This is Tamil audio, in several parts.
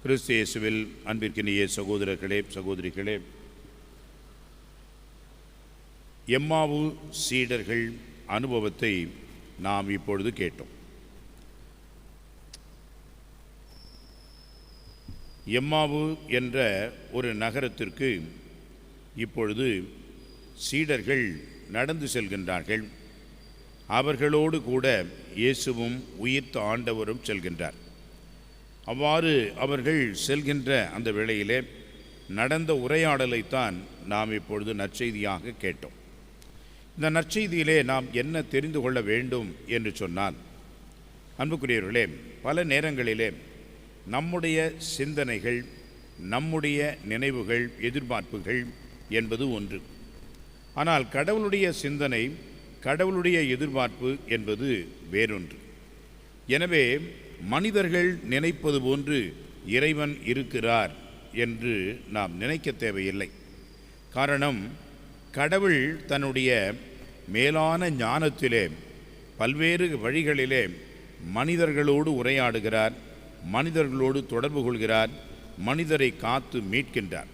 கிறிஸ்து இயேசுவில் அன்பிற்கினிய சகோதரர்களே, சகோதரிகளே, எம்மாவு சீடர்கள் அனுபவத்தை நாம் இப்பொழுது கேட்டோம். எம்மாவு என்ற ஒரு நகரத்திற்கு இப்பொழுது சீடர்கள் நடந்து செல்கின்றார்கள். அவர்களோடு கூட இயேசுவும் உயிர்த்த ஆண்டவரும் செல்கின்றார். அவ்வாறு அவர்கள் செல்கின்ற அந்த வேளையிலே நடந்த உரையாடலைத்தான் நாம் இப்பொழுது நற்செய்தியாக கேட்டோம். இந்த நற்செய்தியிலே நாம் என்ன தெரிந்து கொள்ள வேண்டும் என்று சொன்னால், அன்புக்குரியவர்களே, பல நேரங்களிலே நம்முடைய சிந்தனைகள், நம்முடைய நினைவுகள், எதிர்பார்ப்புகள் என்பது ஒன்று. ஆனால் கடவுளுடைய சிந்தனை, கடவுளுடைய எதிர்பார்ப்பு என்பது வேறொன்று. எனவே மனிதர்கள் நினைப்பது போன்று இறைவன் இருக்கிறார் என்று நாம் நினைக்க தேவையில்லை. காரணம், கடவுள் தன்னுடைய மேலான ஞானத்திலே பல்வேறு வழிகளிலே மனிதர்களோடு உரையாடுகிறார், மனிதர்களோடு தொடர்பு கொள்கிறார், மனிதரை காத்து மீட்கின்றார்.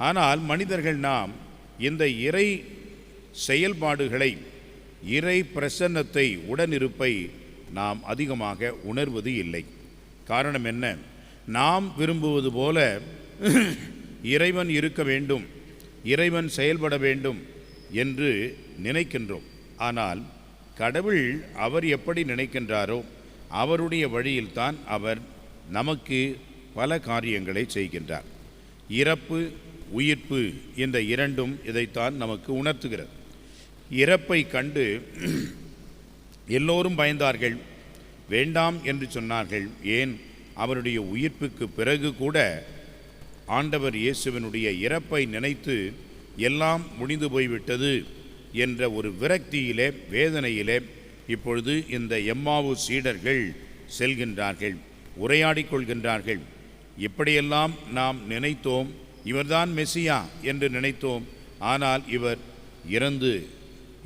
ஆனால் மனிதர்கள் நாம் இந்த இறை செயல்பாடுகளை, இறை பிரசன்னத்தை, உடனிருப்பை நாம் அதிகமாக உணர்வது இல்லை. காரணம் என்ன? நாம் விரும்புவது போல இறைவன் இருக்க வேண்டும், இறைவன் செயல்பட வேண்டும் என்று நினைக்கின்றோம். ஆனால் கடவுள் அவர் எப்படி நினைக்கின்றாரோ அவருடைய வழியில்தான் அவர் நமக்கு பல காரியங்களை செய்கின்றார். இறப்பு, உயிர்ப்பு இந்த இரண்டும் இதைத்தான் நமக்கு உணர்த்துகிறது. இறப்பை கண்டு எல்லோரும் பயந்தார்கள், வேண்டாம் என்று சொன்னார்கள். ஏன்? அவருடைய உயிர்ப்புக்கு பிறகு கூட ஆண்டவர் இயேசுவினுடைய இறப்பை நினைத்து எல்லாம் முடிந்து போய்விட்டது என்ற ஒரு விரக்தியிலே, வேதனையிலே இப்பொழுது இந்த எம்மாவு சீடர்கள் செல்கின்றார்கள், உரையாடி கொள்கின்றார்கள். இப்படியெல்லாம் நாம் நினைத்தோம், இவர்தான் மெசியா என்று நினைத்தோம். ஆனால் இவர் இறந்து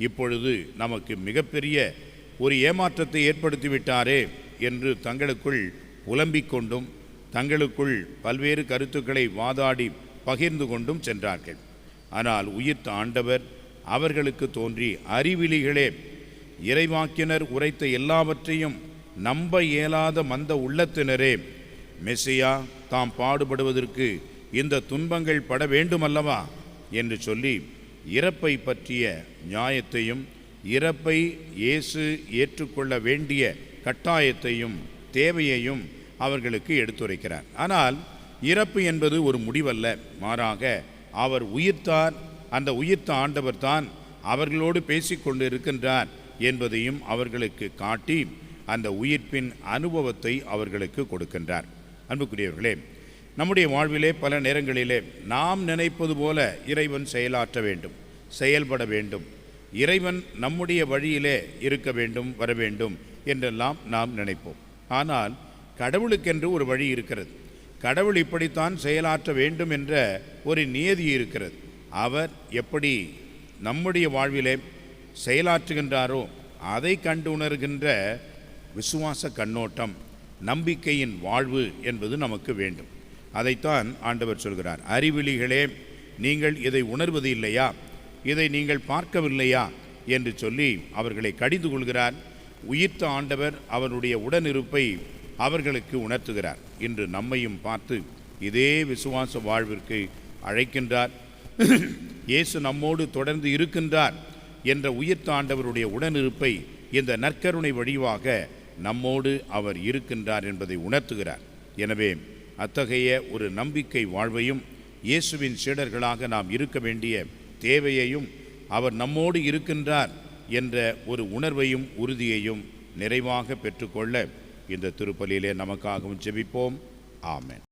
இப்பொழுது நமக்கு மிகப்பெரிய ஒரு ஏமாற்றத்தை ஏற்படுத்திவிட்டாரே என்று தங்களுக்குள் புலம்பிக் கொண்டும் தங்களுக்குள் பல்வேறு கருத்துக்களை வாதாடி பகிர்ந்து கொண்டும் சென்றார்கள். ஆனால் உயிர்த்த ஆண்டவர் அவர்களுக்கு தோன்றி, அறிவிலிகளே, இறைவாக்கினர் உரைத்த எல்லாவற்றையும் நம்ப இயலாத மந்த உள்ளத்தினரே, மெசியா தாம் பாடுபடுவதற்கு இந்த துன்பங்கள் பட வேண்டுமல்லவா என்று சொல்லி இறப்பை பற்றிய நியாயத்தையும், இறப்பை இயேசு ஏற்றுக்கொள்ள வேண்டிய கட்டாயத்தையும் தேவையையும் அவர்களுக்கு எடுத்துரைக்கிறார். ஆனால் இறப்பு என்பது ஒரு முடிவல்ல, மாறாக அவர் உயிர்த்தார், அந்த உயிர்த்த ஆண்டவர் தான் அவர்களோடு பேசிக்கொண்டு இருக்கின்றார் என்பதையும் அவர்களுக்கு காட்டி அந்த உயிர்ப்பின் அனுபவத்தை அவர்களுக்கு கொடுக்கின்றார். அன்புக்குரியவர்களே, நம்முடைய வாழ்விலே பல நேரங்களிலே நாம் நினைப்பது போல இறைவன் செயலாற்ற வேண்டும், செயல்பட வேண்டும், இறைவன் நம்முடைய வழியிலே இருக்க வேண்டும், வர வேண்டும் என்றெல்லாம் நாம் நினைப்போம். ஆனால் கடவுளுக்கென்று ஒரு வழி இருக்கிறது. கடவுள் இப்படித்தான் செயலாற்ற வேண்டும் என்ற ஒரு நியதி இருக்கிறது. அவர் எப்படி நம்முடைய வாழ்விலே செயலாற்றுகின்றாரோ அதை கண்டு உணர்கின்ற விசுவாச கண்ணோட்டம், நம்பிக்கையின் வாழ்வு என்பது நமக்கு வேண்டும். அதைத்தான் ஆண்டவர் சொல்கிறார். அறிவிலிகளே, நீங்கள் இதை உணர்வது இல்லையா? இதை நீங்கள் பார்க்கவில்லையா என்று சொல்லி அவர்களை கடிந்து கொள்கிறார். உயிர்த்த ஆண்டவர் அவருடைய உடனிருப்பை அவர்களுக்கு உணர்த்துகிறார். இன்று நம்மையும் பார்த்து இதே விசுவாச வாழ்விற்கு அழைக்கின்றார். இயேசு நம்மோடு தொடர்ந்து இருக்கின்றார் என்ற உயிர்த்த ஆண்டவருடைய உடனிருப்பை இந்த நற்கருணை வழிவாக நம்மோடு அவர் இருக்கின்றார் என்பதை உணர்த்துகிறார். எனவே அத்தகைய ஒரு நம்பிக்கை வாழ்வையும், இயேசுவின் சீடர்களாக நாம் இருக்க வேண்டிய தேவையையும், அவர் நம்மோடு இருக்கின்றார் என்ற ஒரு உணர்வையும் உறுதியையும் நிறைவாக பெற்றுக்கொள்ள இந்த திருப்பலியிலே நமக்காகவும் ஜெபிப்போம். ஆமென்.